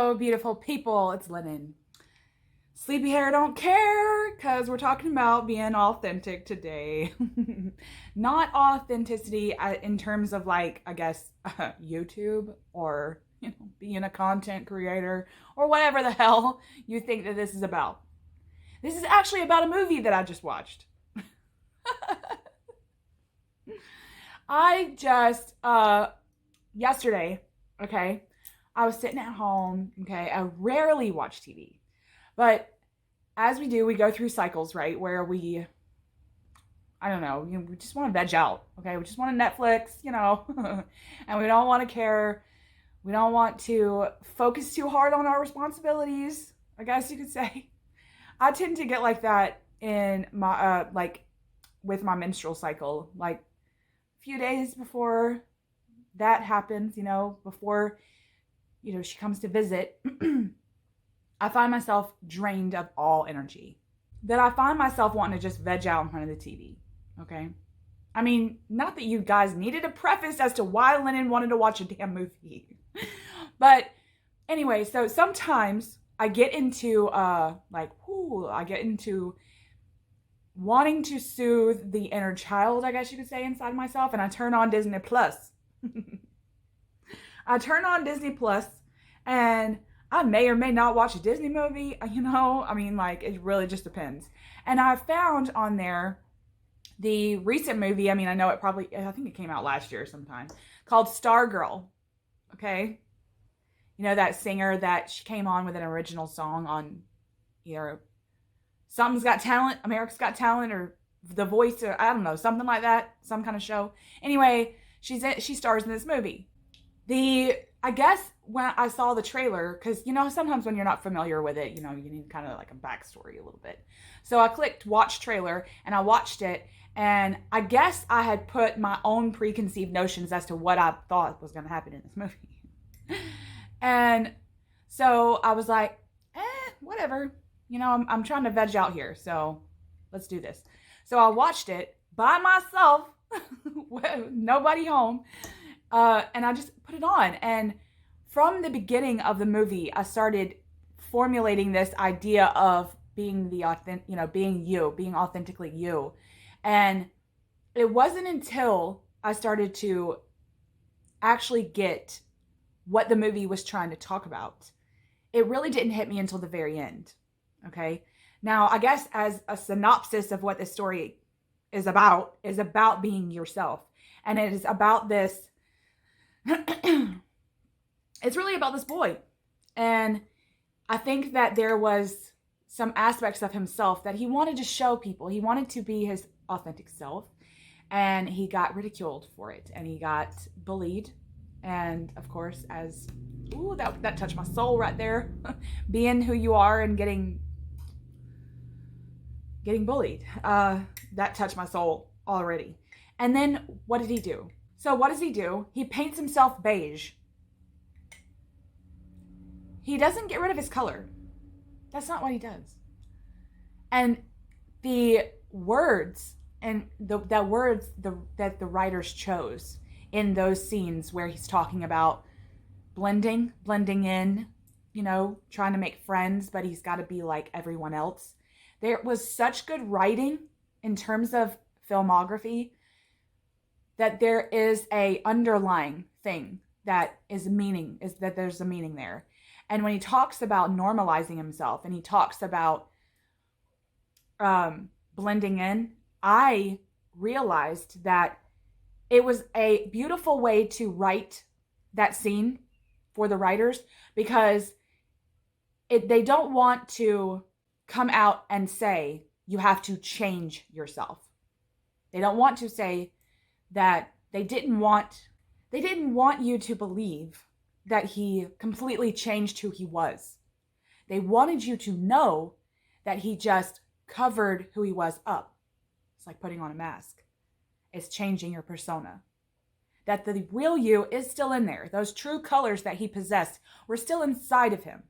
Hello, beautiful people. It's Lennon. Sleepy hair don't care because we're talking about being authentic today. Not authenticity in terms of like, I guess, YouTube or, being a content creator or whatever the hell you think that this is about. This is actually about a movie that I just watched. I just, yesterday, okay, I was sitting at home, okay, I rarely watch TV, but as we do, we go through cycles, right, where I don't know, we just want to veg out, okay, we just want to Netflix, and we don't want to care, we don't want to focus too hard on our responsibilities, I guess you could say. I tend to get like that in my, with my menstrual cycle, like a few days before that happens, before she comes to visit, I find myself drained of all energy. That I find myself wanting to just veg out in front of the TV. Okay? I mean, not that you guys needed a preface as to why Lennon wanted to watch a damn movie. But anyway, so sometimes I get into, I get into wanting to soothe the inner child, I guess you could say, inside myself, and I turn on Disney Plus. I turn on Disney Plus, and I may or may not watch a Disney movie, it really just depends. And I found on there the recent movie, I think it came out last year sometime, called Stargirl, okay? That singer that she came on with an original song on either Something's Got Talent, America's Got Talent, or The Voice, or I don't know, something like that, some kind of show. Anyway, she stars in this movie. I guess when I saw the trailer, because, sometimes when you're not familiar with it, you need kind of like a backstory a little bit. So I clicked watch trailer and I watched it. And I guess I had put my own preconceived notions as to what I thought was going to happen in this movie. And so I was like, whatever. I'm trying to veg out here. So let's do this. So I watched it by myself, with nobody home. And I just put it on. And from the beginning of the movie, I started formulating this idea of being being authentically you. And it wasn't until I started to actually get what the movie was trying to talk about. It really didn't hit me until the very end. Okay. Now, I guess as a synopsis of what this story is about being yourself. And it is about this it's really about this boy. And I think that there was some aspects of himself that he wanted to show people. He wanted to be his authentic self. And he got ridiculed for it. And he got bullied. And of course, that touched my soul right there. Being who you are and getting bullied. That touched my soul already. And then what did he do? So what does he do? He paints himself beige. He doesn't get rid of his color. That's not what he does. And the words that the writers chose in those scenes where he's talking about blending in, trying to make friends, but he's got to be like everyone else. There was such good writing in terms of filmography that there is a underlying thing that is that there's a meaning there. And when he talks about normalizing himself and he talks about blending in, I realized that it was a beautiful way to write that scene for the writers, because they don't want to come out and say you have to change yourself. They don't want to say that they didn't want you to believe that he completely changed who he was. They wanted you to know that he just covered who he was up. It's like putting on a mask. It's changing your persona. That the real you is still in there. Those true colors that he possessed were still inside of him.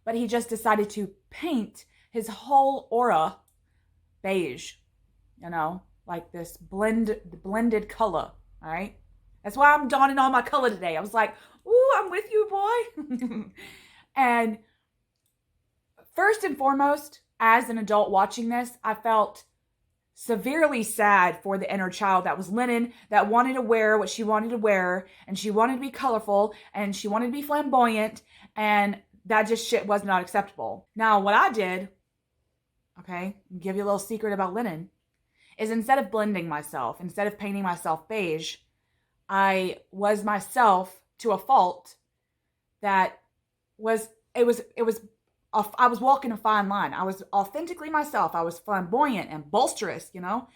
But he just decided to paint his whole aura beige. Like this blended color. All right? That's why I'm donning all my color today. I was like, ooh, I'm with you, boy. And first and foremost, as an adult watching this, I felt severely sad for the inner child that was Lennon, that wanted to wear what she wanted to wear, and she wanted to be colorful, and she wanted to be flamboyant, and that just shit was not acceptable. Now, what I did, okay, I'll give you a little secret about Lennon, is instead of blending myself, instead of painting myself beige, I was myself to a fault that was, it was I was walking a fine line. I was authentically myself. I was flamboyant and bolsterous, you know,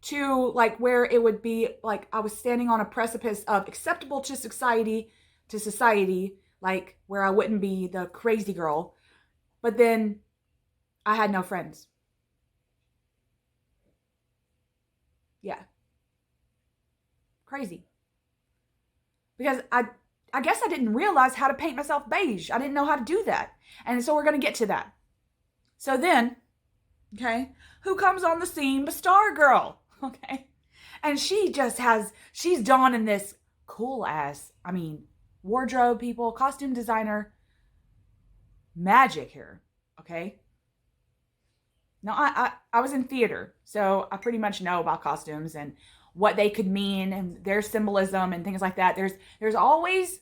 to like where it would be like I was standing on a precipice of acceptable to society, like where I wouldn't be the crazy girl. But then I had no friends. Yeah. Crazy. Because I guess I didn't realize how to paint myself beige. I didn't know how to do that. And so we're going to get to that. So then, okay, who comes on the scene but Stargirl? Okay. And she's donning this cool ass, wardrobe people, costume designer magic here. Okay. Now, I was in theater, so I pretty much know about costumes and what they could mean and their symbolism and things like that. There's always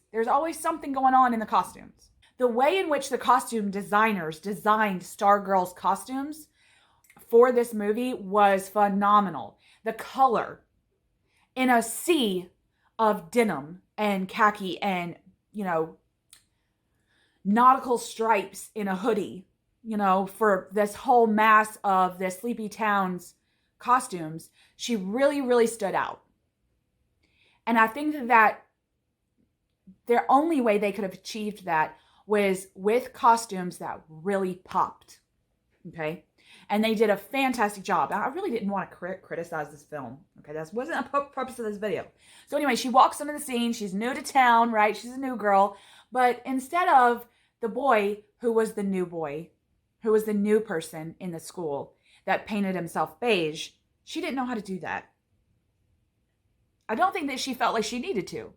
something going on in the costumes. The way in which the costume designers designed Stargirl's costumes for this movie was phenomenal. The color in a sea of denim and khaki and, nautical stripes in a hoodie, for this whole mass of the Sleepy Town's costumes, she really, really stood out. And I think that the only way they could have achieved that was with costumes that really popped. Okay. And they did a fantastic job. I really didn't want to criticize this film. Okay. That wasn't the purpose of this video. So anyway, she walks into the scene. She's new to town, right? She's a new girl. But instead of the boy who was the new boy, who was the new person in the school that painted himself beige, she didn't know how to do that. I don't think that she felt like she needed to.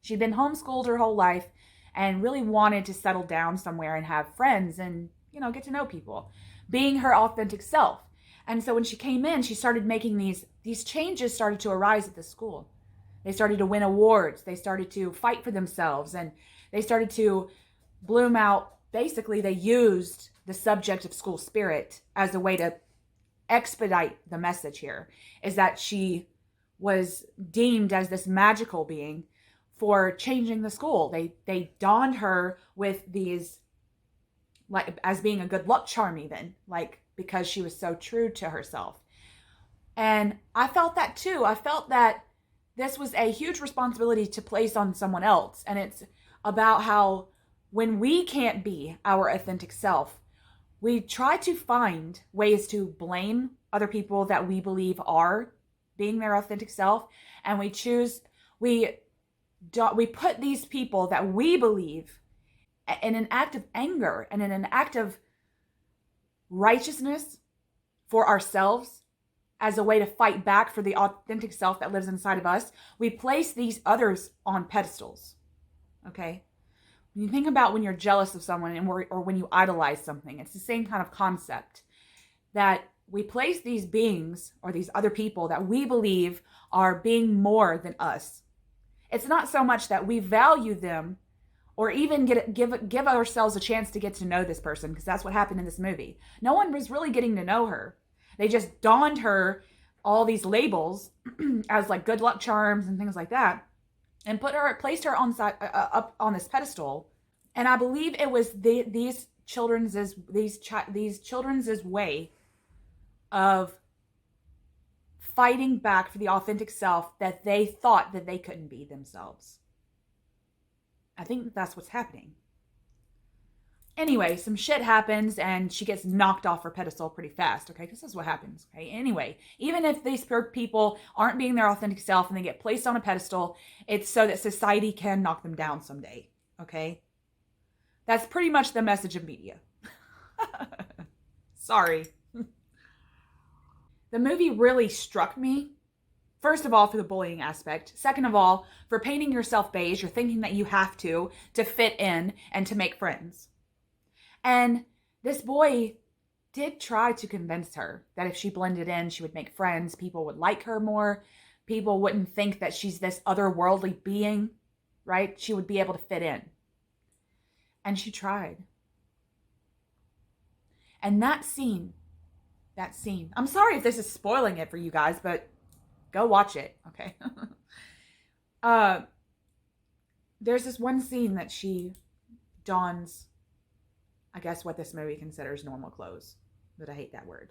She'd been homeschooled her whole life and really wanted to settle down somewhere and have friends and, get to know people, being her authentic self. And so when she came in, she started making these changes started to arise at the school. They started to win awards. They started to fight for themselves, and they started to bloom out. Basically, they used the subject of school spirit as a way to expedite the message here, is that she was deemed as this magical being for changing the school. They donned her with these, like, as being a good luck charm even, like, because she was so true to herself. And I felt that too. I felt that this was a huge responsibility to place on someone else. And it's about how when we can't be our authentic self, we try to find ways to blame other people that we believe are being their authentic self. And we put these people that we believe in an act of anger and in an act of righteousness for ourselves as a way to fight back for the authentic self that lives inside of us. We place these others on pedestals. Okay? When you think about when you're jealous of someone or when you idolize something, it's the same kind of concept, that we place these beings or these other people that we believe are being more than us. It's not so much that we value them or even give ourselves a chance to get to know this person, because that's what happened in this movie. No one was really getting to know her. They just donned her all these labels as like good luck charms and things like that, and placed her up on this pedestal. And I believe it was these children's way of fighting back for the authentic self that they thought that they couldn't be themselves. I think that's what's happening. Anyway, some shit happens and she gets knocked off her pedestal pretty fast, okay? Because this is what happens, okay? Anyway, even if these people aren't being their authentic self and they get placed on a pedestal, it's so that society can knock them down someday, okay? That's pretty much the message of media. Sorry. The movie really struck me First of all, for the bullying aspect. Second of all, for painting yourself beige. You're thinking that you have to fit in and to make friends. And this boy did try to convince her that if she blended in, she would make friends. People would like her more. People wouldn't think that she's this otherworldly being, right? She would be able to fit in. And she tried. And that scene, I'm sorry if this is spoiling it for you guys, but go watch it, okay? There's this one scene that she dons, I guess what this movie considers normal clothes, but I hate that word.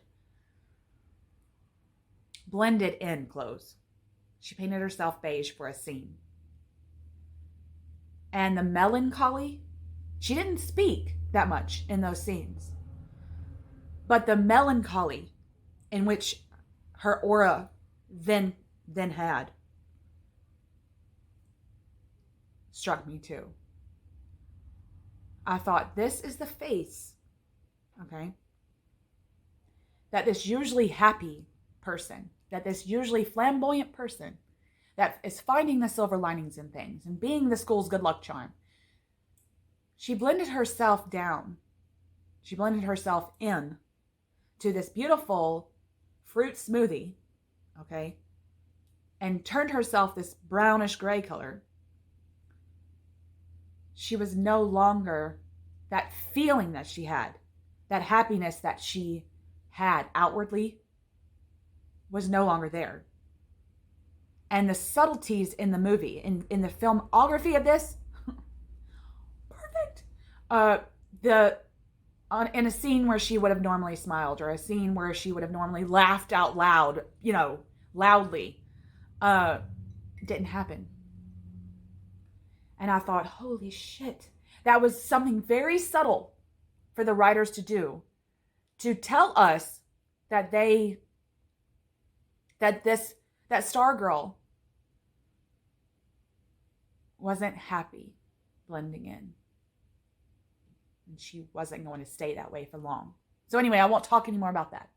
Blended in clothes. She painted herself beige for a scene. And the melancholy, she didn't speak that much in those scenes. But the melancholy in which her aura then had struck me too. I thought, this is the face, okay, that this usually happy person, that this usually flamboyant person that is finding the silver linings in things and being the school's good luck charm, she blended herself down. She blended herself in to this beautiful fruit smoothie, okay, and turned herself this brownish gray color. She was no longer that feeling that she had, that happiness that she had outwardly was no longer there. And the subtleties in the movie, in the filmography of this, perfect. In a scene where she would have normally smiled, or a scene where she would have normally laughed out loud, loudly, didn't happen. And I thought, holy shit, that was something very subtle for the writers to do, to tell us that Stargirl wasn't happy blending in. And she wasn't going to stay that way for long. So anyway, I won't talk anymore about that.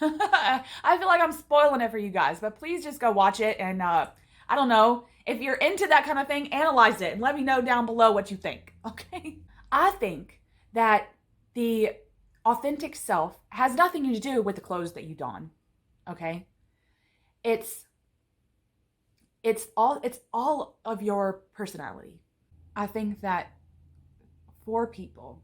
I feel like I'm spoiling it for you guys, but please just go watch it. And I don't know, if you're into that kind of thing, analyze it and let me know down below what you think, okay? I think that the authentic self has nothing to do with the clothes that you don, okay? It's all of your personality. I think that for people,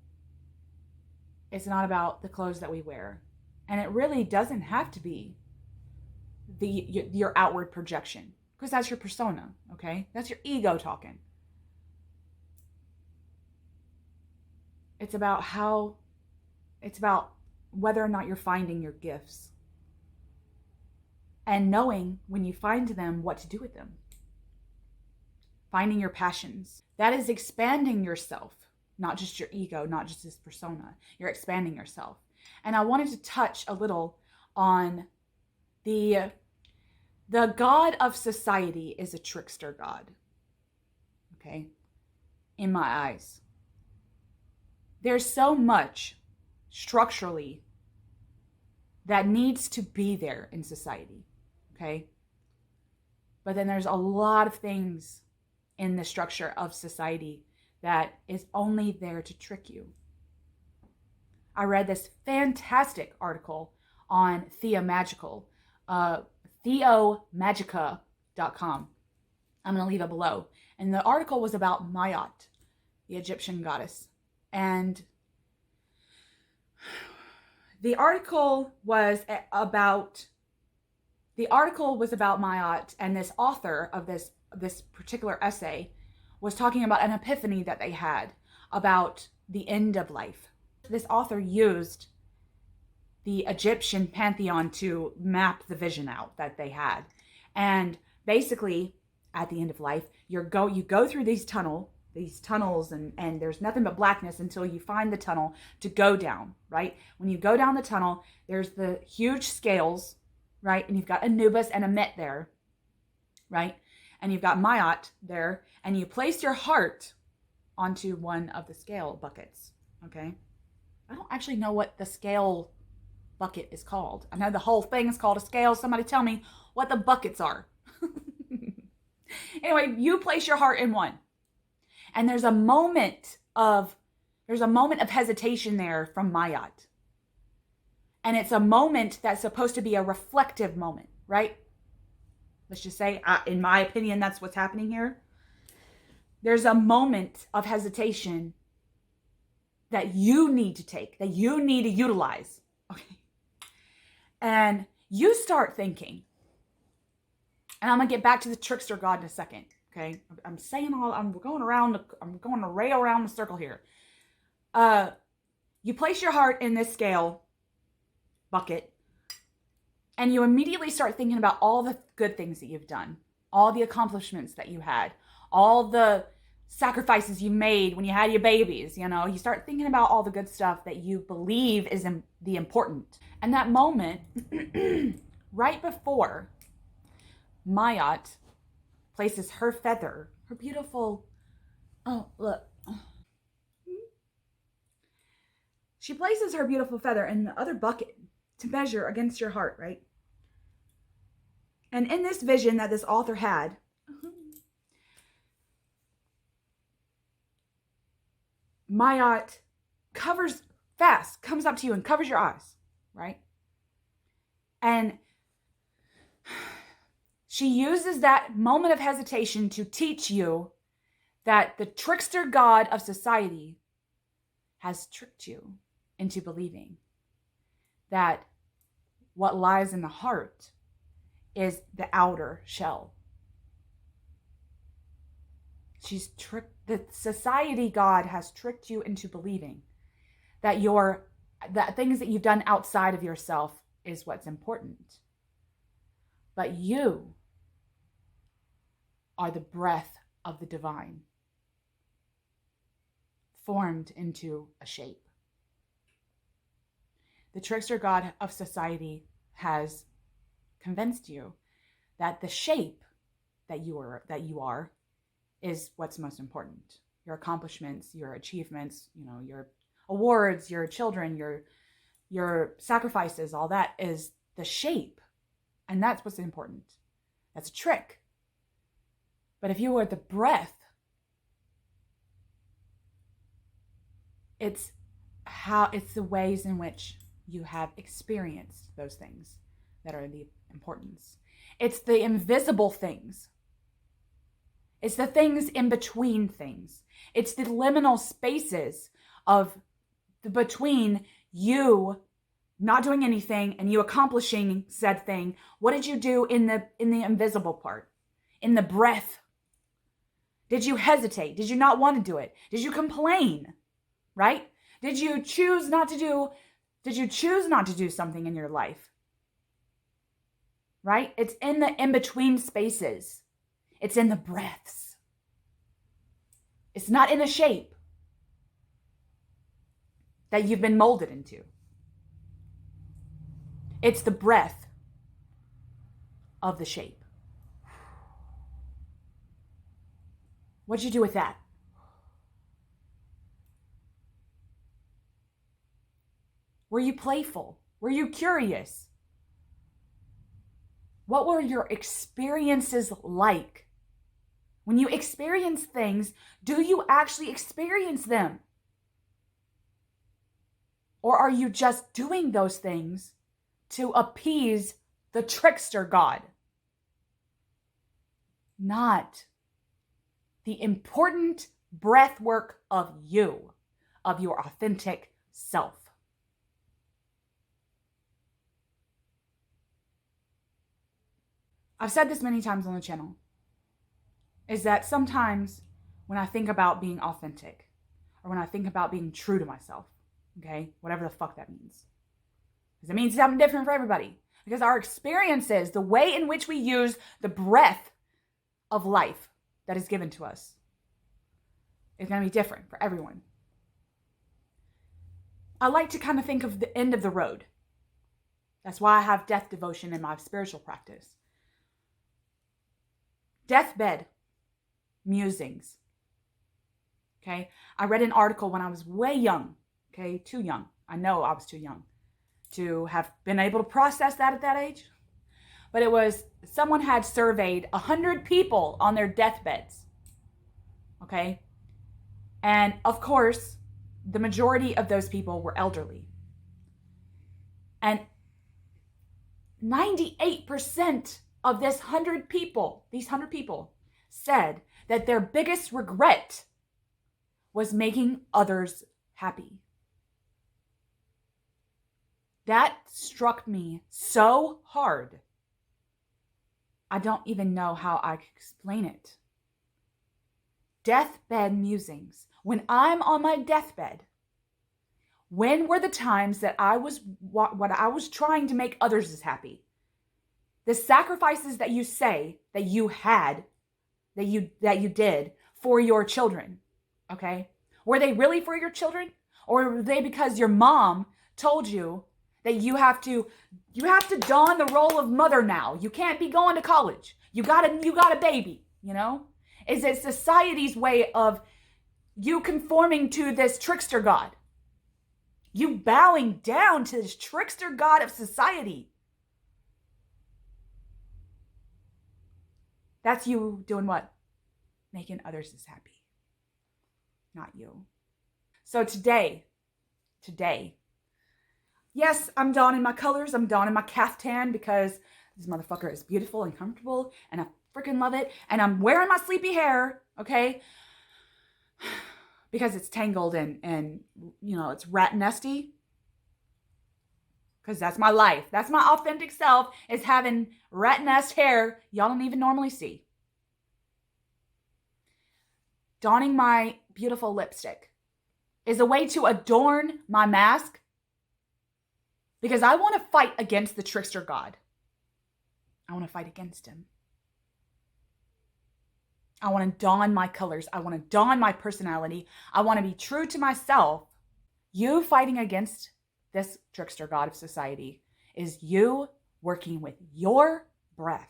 it's not about the clothes that we wear. And it really doesn't have to be your outward projection, because that's your persona, okay? That's your ego talking. It's about whether or not you're finding your gifts and knowing when you find them what to do with them. Finding your passions. That is expanding yourself, not just your ego, not just this persona. You're expanding yourself. And I wanted to touch a little on the God of society is a trickster God. Okay? In my eyes. There's so much structurally that needs to be there in society. Okay? But then there's a lot of things in the structure of society that is only there to trick you. I read this fantastic article on Theomagical, theomagica.com. I'm going to leave it below. And the article was about Mayat, the Egyptian goddess. And the article was about Mayat, and this author of this particular essay was talking about an epiphany that they had about the end of life. This author used the Egyptian pantheon to map the vision out that they had. And basically, at the end of life, you go through these tunnels, and there's nothing but blackness until you find the tunnel to go down, right? When you go down the tunnel, there's the huge scales, right? And you've got Anubis and Amet there, right? And you've got Mayat there, and you place your heart onto one of the scale buckets, okay? I don't actually know what the scale bucket is called. I know the whole thing is called a scale. Somebody tell me what the buckets are. Anyway, you place your heart in one. And there's a moment of hesitation there from Mayat. And it's a moment that's supposed to be a reflective moment, right? Let's just say, in my opinion, that's what's happening here. There's a moment of hesitation that you need to take, that you need to utilize. Okay. And you start thinking, and I'm going to get back to the trickster God in a second. Okay. I'm going to rail around the circle here. You place your heart in this scale bucket, and you immediately start thinking about all the good things that you've done, all the accomplishments that you had, all the sacrifices you made when you had your babies. You start thinking about all the good stuff that you believe is the important. And that moment, right before Mayat places her feather, her beautiful, oh, look. She places her beautiful feather in the other bucket to measure against your heart, right? And in this vision that this author had, Mayat comes up to you and covers your eyes, right? And she uses that moment of hesitation to teach you that the trickster God of society has tricked you into believing that what lies in the heart is the outer shell. The society God has tricked you into believing that that things that you've done outside of yourself is what's important. But you are the breath of the divine, formed into a shape. The trickster God of society has convinced you that the shape that you are is what's most important. Your accomplishments, your achievements, your awards, your children, your sacrifices, all that is the shape. And that's what's important. That's a trick. But if you were the breath, it's the ways in which you have experienced those things that are the importance. It's the invisible things. It's the things in between things. It's the liminal spaces between you not doing anything and you accomplishing said thing. What did you do in the invisible part? In the breath? Did you hesitate? Did you not want to do it? Did you complain? Right? Did you choose not to do something in your life? Right? It's in the in-between spaces. It's in the breaths. It's not in the shape that you've been molded into. It's the breath of the shape. What'd you do with that? Were you playful? Were you curious? What were your experiences like? When you experience things, do you actually experience them? Or are you just doing those things to appease the trickster God? Not the important breath work of you, of your authentic self. I've said this many times on the channel, is that sometimes when I think about being authentic, or when I think about being true to myself, okay, whatever the fuck that means, because it means something different for everybody, because our experiences, the way in which we use the breath of life that is given to us, is going to be different for everyone. I like to kind of think of the end of the road. That's why I have death devotion in my spiritual practice. Deathbed musings. Okay. I read an article when I was way young. Okay. Too young. I know I was too young. to have been able to process that at that age. But it was, someone had surveyed 100 people on their deathbeds. Okay? And of course, the majority of those people were elderly. And 98% of these 100 people said that their biggest regret was making others happy. That struck me so hard. I don't even know how I could explain it. Deathbed musings. When I'm on my deathbed, when were the times that I was trying to make others as happy? The sacrifices that you say that you had, that you did for your children, okay? Were they really for your children? Or were they because your mom told you that you have to don the role of mother now? You can't be going to college. You got a baby, you know? Is it society's way of you conforming to this trickster god? You bowing down to this trickster god of society. That's you doing what? Making others as happy. Not you. So today, yes, I'm donning my colors. I'm donning my caftan because this motherfucker is beautiful and comfortable and I freaking love it. And I'm wearing my sleepy hair, okay? Because it's tangled and you know, it's rat nesty. Because that's my life. That's my authentic self, is having rat nest hair y'all don't even normally see. Donning my beautiful lipstick is a way to adorn my mask, because I want to fight against the trickster god. I want to fight against him. I want to don my colors. I want to don my personality. I want to be true to myself. You fighting against this trickster god of society is you working with your breath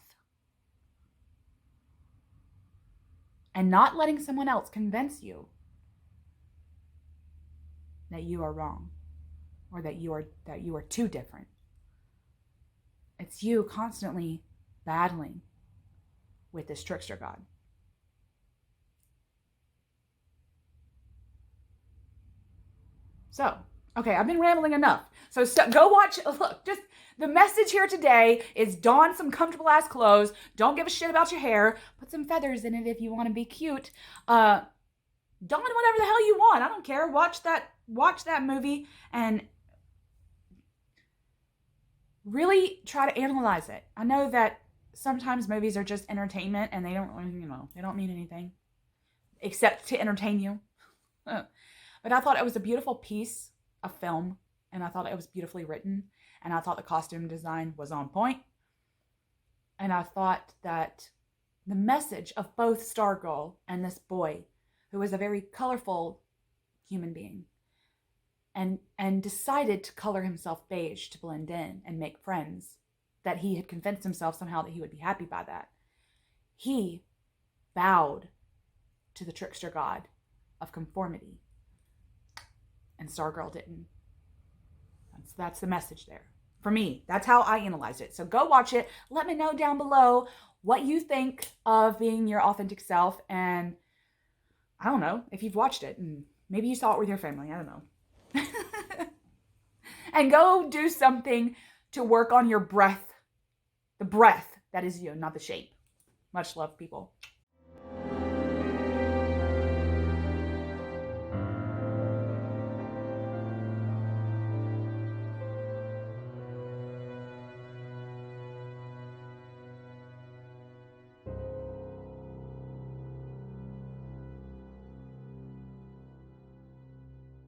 and not letting someone else convince you that you are wrong or that you are too different. It's you constantly battling with this trickster god. So, okay, I've been rambling enough. So go watch, look, just the message here today is don some comfortable ass clothes. Don't give a shit about your hair. Put some feathers in it if you want to be cute. Don whatever the hell you want. I don't care. Watch that movie and really try to analyze it. I know that sometimes movies are just entertainment and they don't mean anything except to entertain you. But I thought it was a beautiful piece of film, and I thought it was beautifully written, and I thought the costume design was on point. And I thought that the message of both Stargirl and this boy, who was a very colorful human being, and decided to color himself beige to blend in and make friends, that he had convinced himself somehow that he would be happy by that. He bowed to the trickster god of conformity. And Stargirl didn't. That's the message there. For me, that's how I analyzed it. So go watch it. Let me know down below what you think of being your authentic self. And I don't know if you've watched it. And maybe you saw it with your family. I don't know. And go do something to work on your breath. The breath that is you, not the shape. Much love, people.